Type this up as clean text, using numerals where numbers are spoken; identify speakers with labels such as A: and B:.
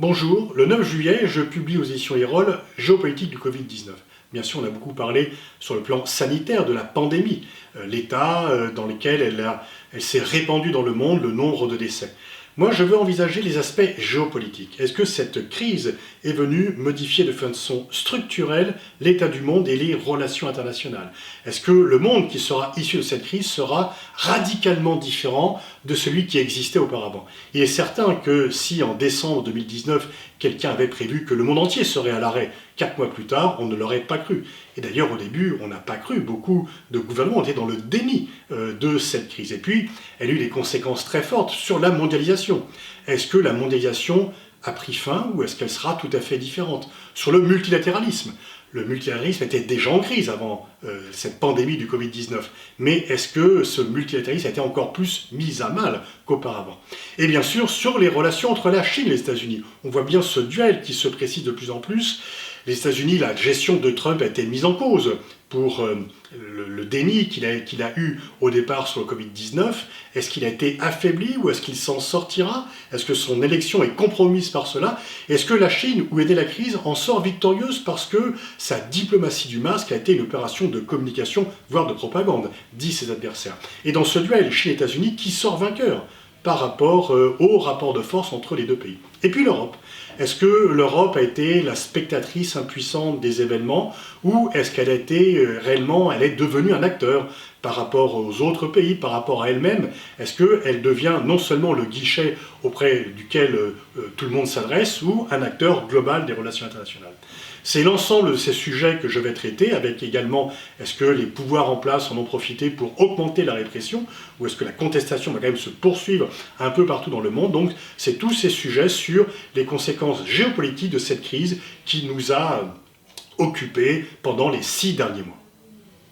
A: Bonjour, le 9 juillet, je publie aux éditions Erol Géopolitique du Covid-19. Bien sûr, on a beaucoup parlé sur le plan sanitaire de la pandémie, l'état dans lequel elle s'est répandue dans le monde, le nombre de décès. Moi, je veux envisager les aspects géopolitiques. Est-ce que cette crise est venue modifier de façon structurelle l'état du monde et les relations internationales? Est-ce que le monde qui sera issu de cette crise sera radicalement différent de celui qui existait auparavant? Il est certain que si en décembre 2019, quelqu'un avait prévu que le monde entier serait à l'arrêt 4 mois plus tard, on ne l'aurait pas cru. Et d'ailleurs, au début, on n'a pas cru. Beaucoup de gouvernements étaient dans le déni de cette crise. Et puis, elle a eu des conséquences très fortes sur la mondialisation. Est-ce que la mondialisation a pris fin ou est-ce qu'elle sera tout à fait différente? Sur le multilatéralisme. Le multilatéralisme était déjà en crise avant cette pandémie du Covid-19. Mais est-ce que ce multilatéralisme a été encore plus mis à mal qu'auparavant? Et bien sûr, sur les relations entre la Chine et les États-Unis. On voit bien ce duel qui se précise de plus en plus. Les États-Unis, la gestion de Trump a été mise en cause pour le déni qu'il a eu au départ sur le Covid-19. Est-ce qu'il a été affaibli ou est-ce qu'il s'en sortira? Est-ce que son élection est compromise par cela? Est-ce que la Chine, où est née la crise, en sort victorieuse parce que sa diplomatie du masque a été une opération de communication, voire de propagande, disent ses adversaires? Et dans ce duel Chine-États-Unis, qui sort vainqueur par rapport au rapport de force entre les deux pays? Et puis l'Europe. Est-ce que l'Europe a été la spectatrice impuissante des événements ou est-ce qu'elle a été réellement, elle est devenue un acteur par rapport aux autres pays, par rapport à elle-même? Est-ce qu'elle devient non seulement le guichet auprès duquel tout le monde s'adresse ou un acteur global des relations internationales? C'est l'ensemble de ces sujets que je vais traiter, avec également est-ce que les pouvoirs en place en ont profité pour augmenter la répression, ou est-ce que la contestation va quand même se poursuivre un peu partout dans le monde? Donc c'est tous ces sujets sur les conséquences géopolitiques de cette crise qui nous a occupés pendant les 6 derniers mois.